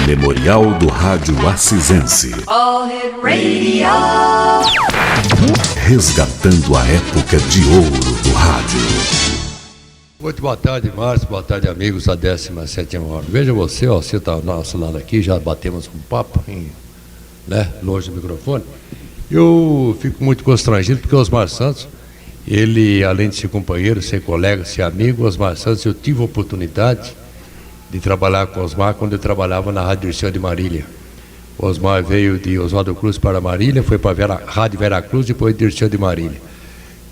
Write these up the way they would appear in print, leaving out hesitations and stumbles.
Memorial do Rádio Acizense. Resgatando a época de ouro do rádio. Muito boa tarde, Márcio. Boa tarde, amigos da 17ª hora. Veja você está ao nosso lado aqui, já batemos um papo, longe do microfone. Eu fico muito constrangido porque o Osmar Santos, ele, além de ser companheiro, ser colega, ser amigo, Osmar Santos, eu tive a oportunidade de trabalhar com o Osmar quando eu trabalhava na Rádio Dirceu de Marília. O Osmar veio de Oswaldo Cruz para Marília, foi para a Rádio Veracruz, depois de Dirceu de Marília.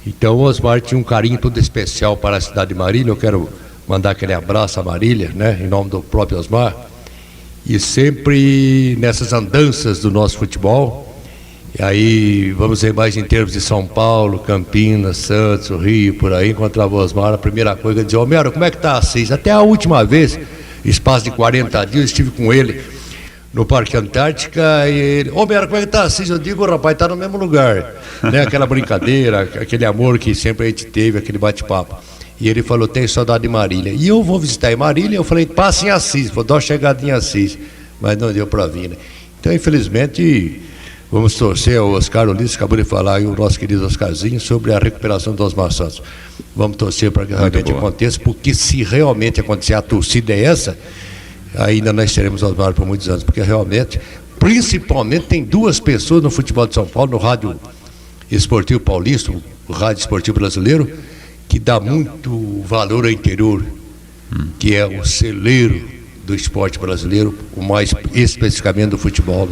Então o Osmar tinha um carinho todo especial para a cidade de Marília. Eu quero mandar aquele abraço a Marília, em nome do próprio Osmar. E sempre nessas andanças do nosso futebol, e aí vamos ver mais em termos de São Paulo, Campinas, Santos, Rio, por aí, encontrava o Osmar, a primeira coisa que dizia: Homero, como é que está a Assis? Até a última vez, espaço de 40 dias, estive com ele no Parque Antártica e ele: Homero, como é que está a Assis? Eu digo: rapaz, está no mesmo lugar, aquela brincadeira, aquele amor que sempre a gente teve, aquele bate-papo. E ele falou: tenho saudade de Marília. E eu vou visitar em Marília. Eu falei: passa em Assis, vou dar uma chegadinha em Assis. Mas não deu para vir, Então, infelizmente, vamos torcer. O Oscar Ulisses acabou de falar, e o nosso querido Oscarzinho, sobre a recuperação do Osmar Santos. Vamos torcer para que realmente aconteça, porque se realmente acontecer, a torcida é essa, ainda nós teremos Osmar por muitos anos, porque realmente, principalmente, tem duas pessoas no futebol de São Paulo, no Rádio Esportivo Paulista, o Rádio Esportivo Brasileiro, que dá muito valor ao interior, que é o celeiro do esporte brasileiro, o mais especificamente do futebol,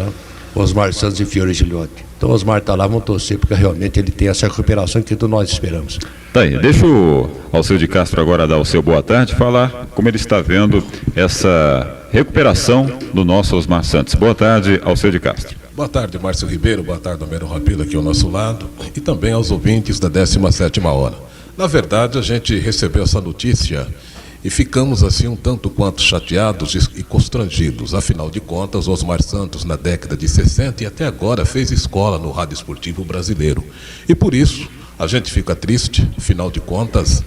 Osmar Santos e Fiore Giliotti. Então o Osmar está lá, vamos torcer, porque realmente ele tem essa recuperação que todos nós esperamos. Tá aí, deixa o Alceu de Castro agora dar o seu boa tarde, falar como ele está vendo essa recuperação do nosso Osmar Santos. Boa tarde, Alceu de Castro. Boa tarde, Márcio Ribeiro, boa tarde, Homero Rabelo aqui ao nosso lado, e também aos ouvintes da 17ª hora. Na verdade, a gente recebeu essa notícia e ficamos assim um tanto quanto chateados e constrangidos. Afinal de contas, Osmar Santos, na década de 60 e até agora, fez escola no Rádio Esportivo Brasileiro. E por isso, a gente fica triste. Afinal de contas,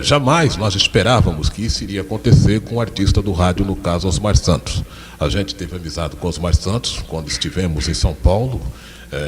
jamais nós esperávamos que isso iria acontecer com o artista do rádio, no caso, Osmar Santos. A gente teve amizade com Osmar Santos quando estivemos em São Paulo,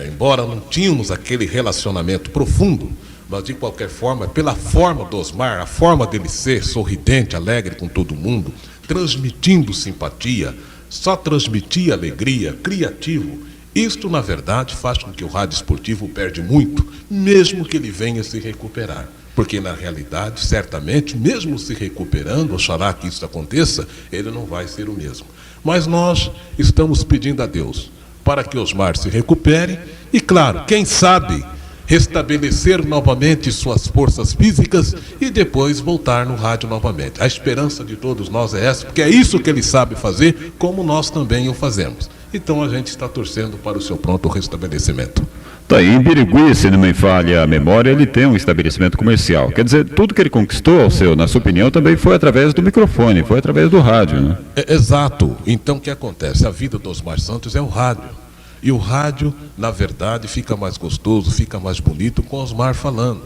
embora não tínhamos aquele relacionamento profundo, mas de qualquer forma, pela forma do Osmar, a forma dele ser sorridente, alegre com todo mundo, transmitindo simpatia, só transmitia alegria, criativo. Isto, na verdade, faz com que o rádio esportivo perde muito, mesmo que ele venha se recuperar. Porque, na realidade, certamente, mesmo se recuperando, oxalá que isso aconteça, ele não vai ser o mesmo. Mas nós estamos pedindo a Deus para que Osmar se recupere e, claro, quem sabe, restabelecer novamente suas forças físicas e depois voltar no rádio novamente. A esperança de todos nós é essa, porque é isso que ele sabe fazer, como nós também o fazemos. Então a gente está torcendo para o seu pronto restabelecimento. Tá aí, em Birigui, se não me falha a memória, ele tem um estabelecimento comercial. Quer dizer, tudo que ele conquistou, na sua opinião, também foi através do microfone, foi através do rádio, Exato. Então o que acontece? A vida do Osmar Santos é o rádio. E o rádio, na verdade, fica mais gostoso, fica mais bonito com o Osmar falando.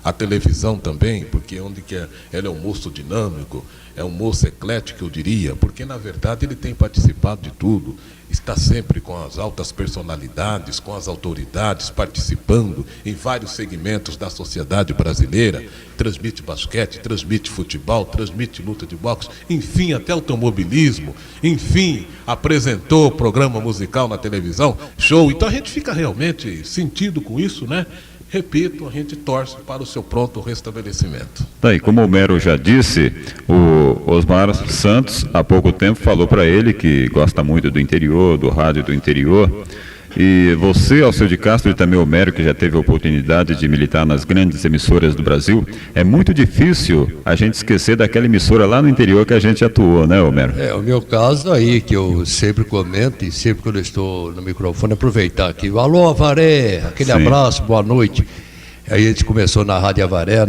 A televisão também, porque ele é um moço dinâmico, é um moço eclético, eu diria, porque, na verdade, ele tem participado de tudo. Está sempre com as altas personalidades, com as autoridades, participando em vários segmentos da sociedade brasileira. Transmite basquete, transmite futebol, transmite luta de boxe, enfim, até automobilismo, enfim, apresentou o programa musical na televisão, show. Então a gente fica realmente sentido com isso, Repito, a gente torce para o seu pronto restabelecimento. Daí, como o Homero já disse, o Osmar Santos, há pouco tempo, falou para ele que gosta muito do interior, do rádio do interior. E você, Alceu de Castro, e também o Homero, que já teve a oportunidade de militar nas grandes emissoras do Brasil, é muito difícil a gente esquecer daquela emissora lá no interior que a gente atuou, Homero? O meu caso aí, que eu sempre comento, e sempre quando eu estou no microfone, aproveitar aqui. Alô, Avaré, aquele abraço, boa noite. Aí a gente começou na Rádio Avaré,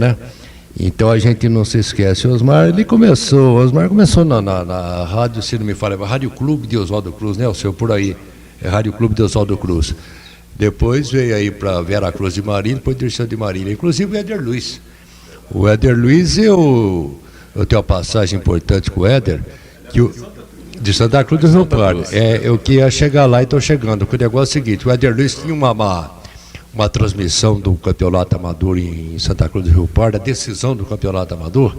Então a gente não se esquece. O Osmar começou na rádio, se não me falha, Rádio Clube de Oswaldo Cruz, Alceu, por aí. É Rádio Clube de Oswaldo Cruz. Depois veio aí para Vera Cruz de Marília, depois Dirceu de Marília. Inclusive o Éder Luiz. O Éder Luiz, eu tenho uma passagem importante com o Éder, de Santa Cruz do Rio Pardo. Eu que ia chegar lá e estou chegando. Porque o negócio é o seguinte, o Éder Luiz tinha uma transmissão do campeonato amador em Santa Cruz do Rio Pardo, a decisão do campeonato amador,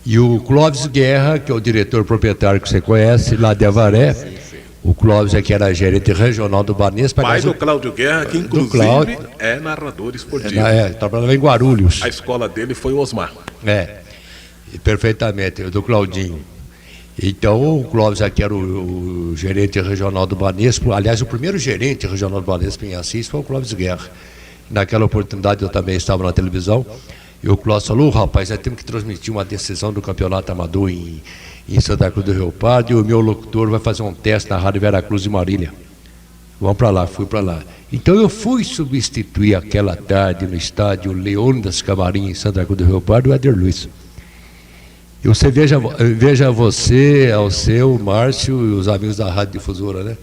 e o Clóvis Guerra, que é o diretor proprietário que você conhece, lá de Avaré, o Clóvis é que era gerente regional do Banespa. Pai do Cláudio Guerra, que inclusive é narrador esportivo. Trabalhava em Guarulhos. A escola dele foi o Osmar. Perfeitamente, do Claudinho. Então, o Clóvis aqui era o gerente regional do Banespa. Aliás, o primeiro gerente regional do Banespa em Assis foi o Clóvis Guerra. Naquela oportunidade eu também estava na televisão. E o Clóvis falou, rapaz, nós temos que transmitir uma decisão do campeonato amador em Santa Cruz do Rio Pardo, e o meu locutor vai fazer um teste na Rádio Vera Cruz de Marília. Vamos para lá, fui para lá. Então eu fui substituir aquela tarde no estádio Leônidas Camarim, em Santa Cruz do Rio Pardo, o Éder Luiz. E você veja você, ao seu, o Márcio e os amigos da Rádio Difusora, né?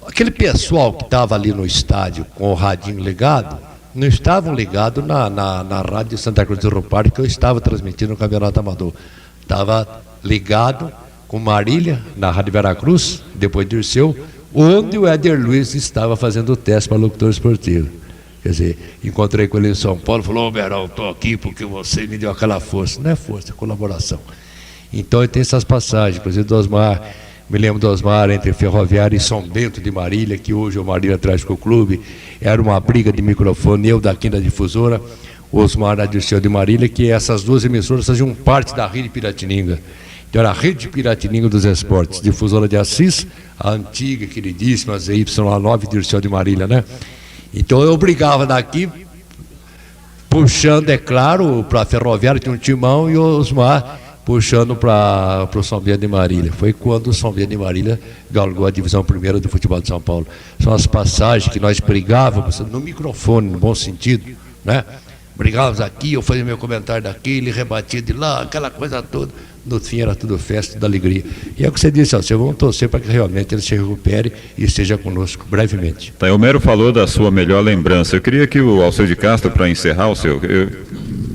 Aquele pessoal que estava ali no estádio com o radinho ligado, não estavam ligados na Rádio de Santa Cruz do Rio Pardo, que eu estava transmitindo o Campeonato Amador. Estava ligado com Marília, na Rádio Veracruz, depois Dirceu, onde o Éder Luiz estava fazendo o teste para locutor esportivo. Quer dizer, encontrei com ele em São Paulo, falou, Berão, estou aqui porque você me deu aquela força. Não é força, é colaboração. Então tem essas passagens, inclusive do Osmar, me lembro do Osmar entre Ferroviária e São Bento de Marília, que hoje é o Marília Trágico Clube, era uma briga de microfone, eu daqui da Difusora, o Osmar da Dirceu de Marília, que essas duas emissoras faziam parte da Rede Piratininga. Então era a Rede Piratininga dos Esportes, Difusora de Assis, a antiga, queridíssima ZYA9 Dirceu de Marília, né? Então eu brigava daqui, puxando, é claro, para a Ferroviária, tinha um timão, e o Osmar puxando para o São Bento de Marília. Foi quando o São Bento de Marília galgou a divisão primeira do futebol de São Paulo. São as passagens que nós brigávamos, no microfone, no bom sentido, né? Brigávamos aqui, eu fazia meu comentário daqui, ele rebatia de lá, aquela coisa toda. No fim era tudo festa, tudo alegria. E é o que você disse, você vamos torcer para que realmente ele se recupere e esteja conosco brevemente. Tá, o Mero falou da sua melhor lembrança. Eu queria que o Alceu de Castro, para encerrar o seu...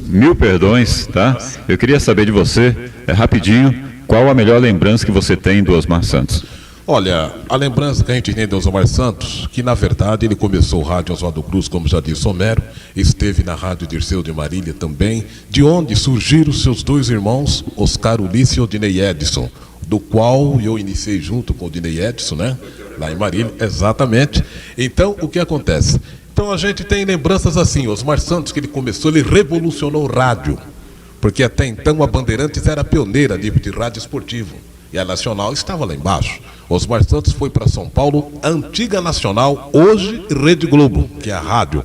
mil perdões, tá? Eu queria saber de você, rapidinho, qual a melhor lembrança que você tem do Osmar Santos? Olha, a lembrança que a gente tem do Osmar Santos, que na verdade ele começou o rádio Oswaldo Cruz, como já disse Homero, esteve na rádio Dirceu de Marília também, de onde surgiram seus dois irmãos, Oscar Ulisses e Odinei Edson, do qual eu iniciei junto com o Odinei Edson, né? Lá em Marília, exatamente. Então, o que acontece? Então a gente tem lembranças assim, Osmar Santos, que ele começou, ele revolucionou o rádio, porque até então a Bandeirantes era pioneira de rádio esportivo. E a Nacional estava lá embaixo. Osmar Santos foi para São Paulo, a antiga Nacional, hoje Rede Globo, que é a rádio.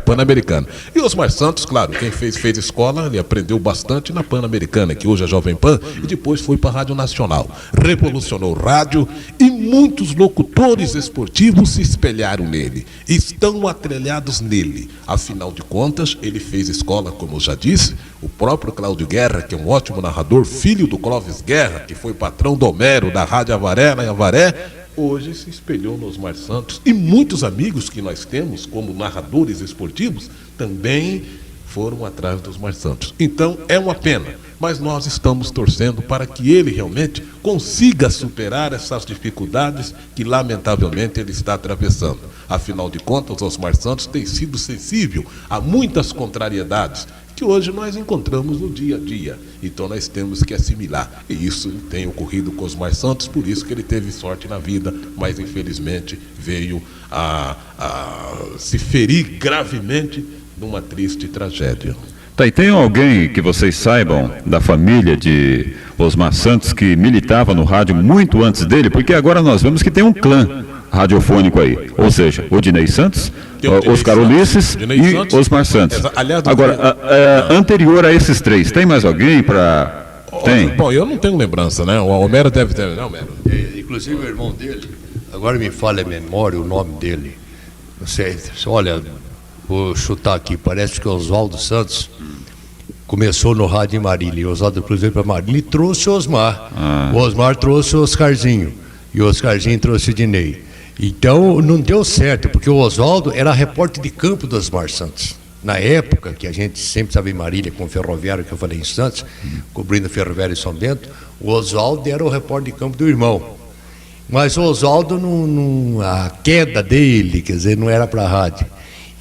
Pan-Americana. E Osmar Santos, claro, quem fez escola, ele aprendeu bastante na Pan-Americana, que hoje é a Jovem Pan, e depois foi para a Rádio Nacional. Revolucionou o rádio e muitos locutores esportivos se espelharam nele, estão atrelhados nele. Afinal de contas, ele fez escola, como eu já disse, o próprio Cláudio Guerra, que é um ótimo narrador, filho do Clóvis Guerra, que foi patrão do Homero, da Rádio Avaré, lá em Avaré, hoje se espelhou no Osmar Santos. E muitos amigos que nós temos, como narradores esportivos, também foram atrás do Osmar Santos. Então, é uma pena, mas nós estamos torcendo para que ele realmente consiga superar essas dificuldades que, lamentavelmente, ele está atravessando. Afinal de contas, o Osmar Santos tem sido sensível a muitas contrariedades que hoje nós encontramos no dia a dia. Então nós temos que assimilar. E isso tem ocorrido com Osmar Santos, por isso que ele teve sorte na vida, mas infelizmente veio a se ferir gravemente numa triste tragédia. Tá, e tem alguém que vocês saibam da família de Osmar Santos que militava no rádio muito antes dele? Porque agora nós vemos que tem um clã radiofônico aí, ou seja, Odinei Santos, Oscar Ulisses e Osmar Santos. Agora, anterior a esses três, tem mais alguém para... Tem? Bom, eu não tenho lembrança, né? O Homero deve ter, não, Homero? Inclusive o irmão dele, agora me falha a memória o nome dele. Não sei, olha, vou chutar aqui, parece que o Oswaldo Santos começou no rádio em Marília, e o Oswaldo Cruz veio para Marília e trouxe o Osmar. O Osmar trouxe o Oscarzinho, e o Oscarzinho trouxe o Dinei. Então não deu certo, porque o Oswaldo era repórter de campo do Osmar Santos. Na época, que a gente sempre estava em Marília com o ferroviário, que eu falei em Santos, cobrindo o ferroviário em São Bento, o Oswaldo era o repórter de campo do irmão. Mas o Oswaldo, a queda dele, quer dizer, não era para a rádio.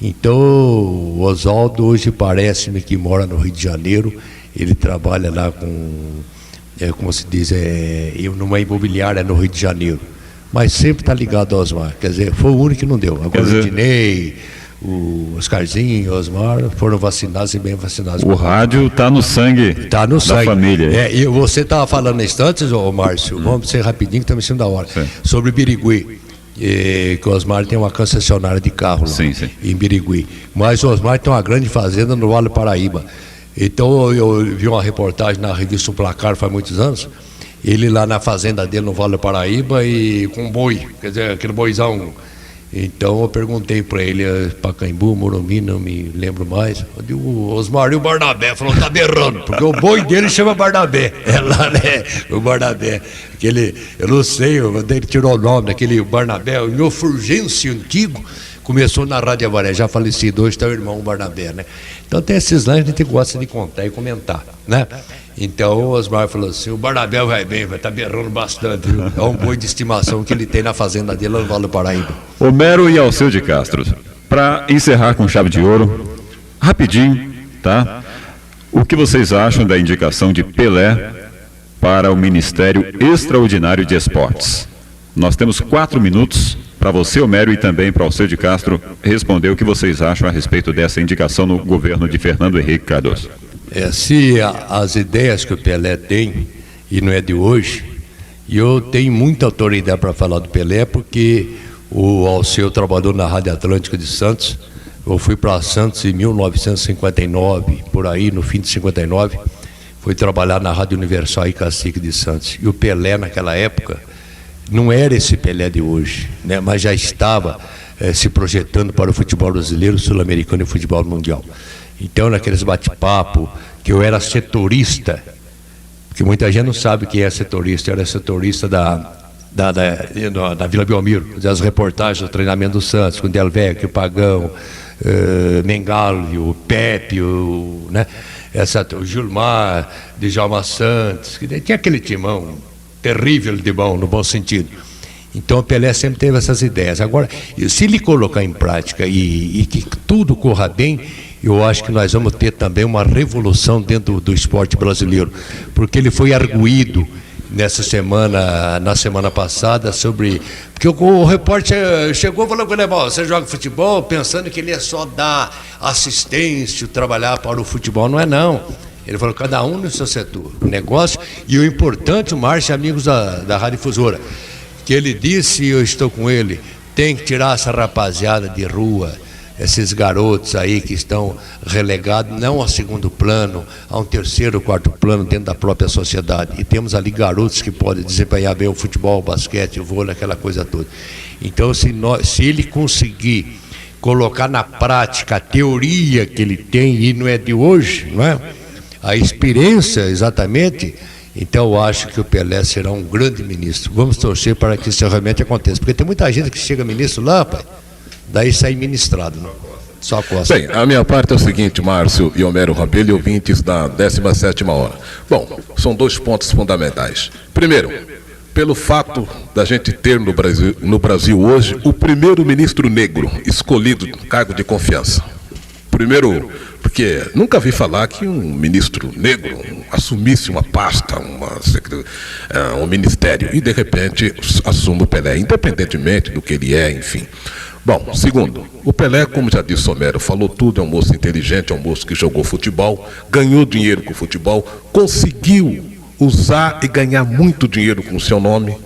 Então, o Oswaldo hoje parece-me que mora no Rio de Janeiro, ele trabalha lá como se diz, numa imobiliária no Rio de Janeiro. Mas sempre está ligado ao Osmar, quer dizer, foi o único que não deu. Agora o Dinei, o Oscarzinho, o Osmar foram vacinados e bem vacinados. O rádio está no sangue, tá no sangue da família. E você estava falando instantes, Márcio, vamos ser rapidinho que estamos em cima da hora, sobre Birigui, que o Osmar tem uma concessionária de carro lá, em Birigui. Mas o Osmar tem uma grande fazenda no Vale do Paraíba. Então eu vi uma reportagem na revista O Placar faz muitos anos, ele lá na fazenda dele no Vale do Paraíba e com boi, quer dizer, aquele boizão. Então eu perguntei para ele, Pacaembu, Morumbi, não me lembro mais. O Osmar e o Barnabé, falou, tá berrando, porque o boi dele chama Barnabé. É lá, né? O Barnabé. Aquele, eu não sei, ele tirou o nome daquele Barnabé, o meu Fulgêncio antigo, começou na Rádio Avaré, já falecido, hoje está o irmão Barnabé, né? Então tem esses lances que a gente gosta de contar e comentar, né? Então o Osmar falou assim, o Barnabé vai bem, vai estar berrando bastante, viu? É um boi de estimação que ele tem na fazenda dele lá no Vale do Paraíba. Homero e Alceu de Castro, para encerrar com chave de ouro, rapidinho, tá? O que vocês acham da indicação de Pelé para o Ministério Extraordinário de Esportes? Nós temos 4 minutos para você, Homero, e também para Alceu de Castro responder o que vocês acham a respeito dessa indicação no governo de Fernando Henrique Cardoso. Se as ideias que o Pelé tem, e não é de hoje, e eu tenho muita autoridade para falar do Pelé, porque o Alceu trabalhou na Rádio Atlântica de Santos, eu fui para Santos em 1959, por aí, no fim de 59, fui trabalhar na Rádio Universal e Cacique de Santos, e o Pelé naquela época não era esse Pelé de hoje, né, mas já estava se projetando para o futebol brasileiro, sul-americano e o futebol mundial. Então, naqueles bate-papo, que eu era setorista, porque muita gente não sabe quem é setorista, eu era setorista da Vila Belmiro, das reportagens do treinamento do Santos, com o Del Vecchio, o Pagão, Mengalvio, o Pepe, né, o Gilmar, Djalma Santos, que tinha aquele timão terrível de bom, no bom sentido. Então o Pelé sempre teve essas ideias. Agora, se ele colocar em prática e que tudo corra bem, eu acho que nós vamos ter também uma revolução dentro do esporte brasileiro, porque ele foi arguído na semana passada sobre, porque o repórter chegou e falou com ele, você joga futebol pensando que ele é só dar assistência, trabalhar para o futebol, não é não. Ele falou, cada um no seu setor, o negócio, e o importante, o Márcio, amigos da Rádio Difusora, que ele disse, e eu estou com ele, tem que tirar essa rapaziada de rua, esses garotos aí que estão relegados não ao segundo plano, a um terceiro, quarto plano dentro da própria sociedade. E temos ali garotos que podem desempenhar bem o futebol, o basquete, o vôlei, aquela coisa toda. Então, se ele conseguir colocar na prática a teoria que ele tem, e não é de hoje, não é? A experiência, exatamente. Então eu acho que o Pelé será um grande ministro. Vamos torcer para que isso realmente aconteça, porque tem muita gente que chega ministro lá, pai, daí sai ministrado, não? Só costa. Bem, a minha parte é o seguinte, Márcio e Homero Rabelo e ouvintes da 17ª hora. Bom, são 2 pontos fundamentais. Primeiro, pelo fato da gente ter no Brasil hoje o primeiro ministro negro escolhido no cargo de confiança. Primeiro, porque nunca vi falar que um ministro negro assumisse uma pasta, um ministério, e de repente assume o Pelé, independentemente do que ele é, enfim. Bom, segundo, o Pelé, como já disse o Homero, falou tudo, é um moço inteligente, é um moço que jogou futebol, ganhou dinheiro com o futebol, conseguiu usar e ganhar muito dinheiro com o seu nome,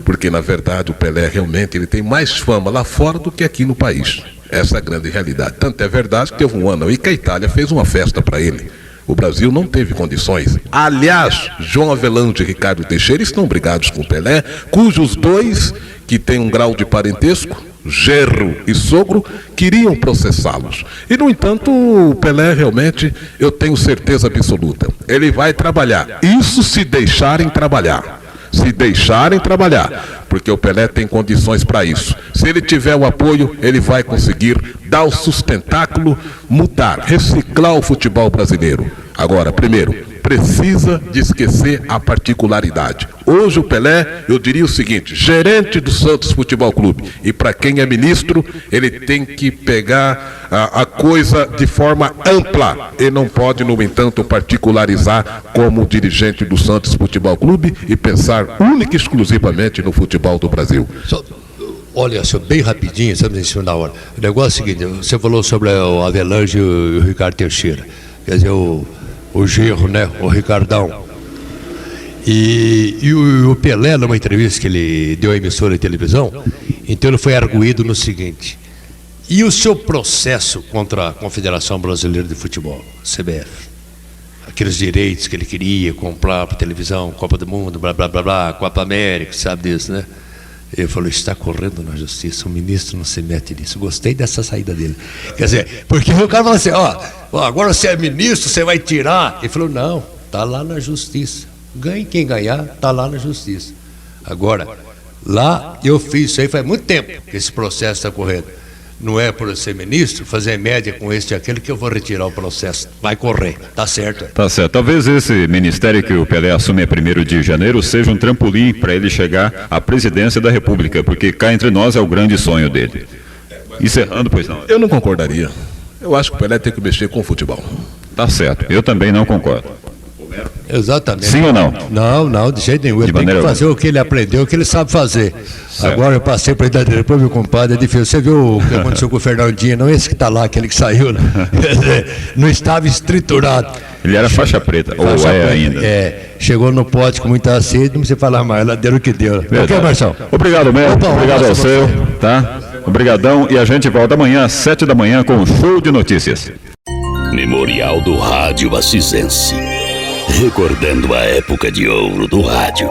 porque na verdade o Pelé realmente ele tem mais fama lá fora do que aqui no país. Essa é a grande realidade. Tanto é verdade que teve um ano aí que a Itália fez uma festa para ele. O Brasil não teve condições. Aliás, João Avelange e Ricardo Teixeira estão brigados com o Pelé, cujos dois, que têm um grau de parentesco, genro e sogro, queriam processá-los. E, no entanto, o Pelé realmente, eu tenho certeza absoluta, ele vai trabalhar. Isso se deixarem trabalhar. Se deixarem trabalhar. porque o Pelé tem condições para isso. Se ele tiver o apoio, ele vai conseguir dar o sustentáculo, mudar, reciclar o futebol brasileiro. Agora, primeiro, precisa de esquecer a particularidade. Hoje o Pelé, eu diria o seguinte, gerente do Santos Futebol Clube, e para quem é ministro, ele tem que pegar a coisa de forma ampla. Ele não pode, no entanto, particularizar como dirigente do Santos Futebol Clube e pensar única e exclusivamente no futebol do Brasil. Olha, senhor, bem rapidinho, estamos em cima da hora. O negócio é o seguinte, você falou sobre o Avelange e o Ricardo Teixeira. Quer dizer, o genro, né? O Ricardão. E o Pelé, numa entrevista que ele deu à emissora de televisão, então ele foi arguído no seguinte: e o seu processo contra a Confederação Brasileira de Futebol, CBF? Aqueles direitos que ele queria comprar para televisão, Copa do Mundo, blá blá blá blá, Copa América, sabe disso, né? Ele falou, está correndo na justiça, o ministro não se mete nisso. Gostei dessa saída dele. Quer dizer, porque o cara falou assim, agora você é ministro, você vai tirar. Ele falou, não, está lá na justiça. Ganhe quem ganhar, está lá na justiça. Agora, lá eu fiz isso aí faz muito tempo que esse processo está correndo. Não é por eu ser ministro, fazer média com este e aquele que eu vou retirar o processo. Vai correr, tá certo. Tá certo. Talvez esse ministério que o Pelé assume a 1º de janeiro seja um trampolim para ele chegar à presidência da República, porque cá entre nós é o grande sonho dele. Encerrando, pois não. Eu não concordaria. Eu acho que o Pelé tem que mexer com o futebol. Tá certo. Eu também não concordo. Exatamente. Sim ou não? Não, de jeito nenhum. Ele tem que fazer o que ele aprendeu, o que ele sabe fazer. Certo. Agora eu passei para a idade depois, meu compadre, é difícil. Você viu o que aconteceu com o Fernandinho, não esse que está lá, aquele que saiu, né? Não estava estruturado. Ele era faixa preta, ou ainda. Chegou no pote com muita sede, não precisa falar mais, ela deu o que deu. Ok, Marção? Obrigado, Mel. Obrigado ao seu, tá? Obrigadão, e a gente volta amanhã às 7 da manhã com um show de notícias. Memorial do Rádio Acizense. Recordando a época de ouro do rádio.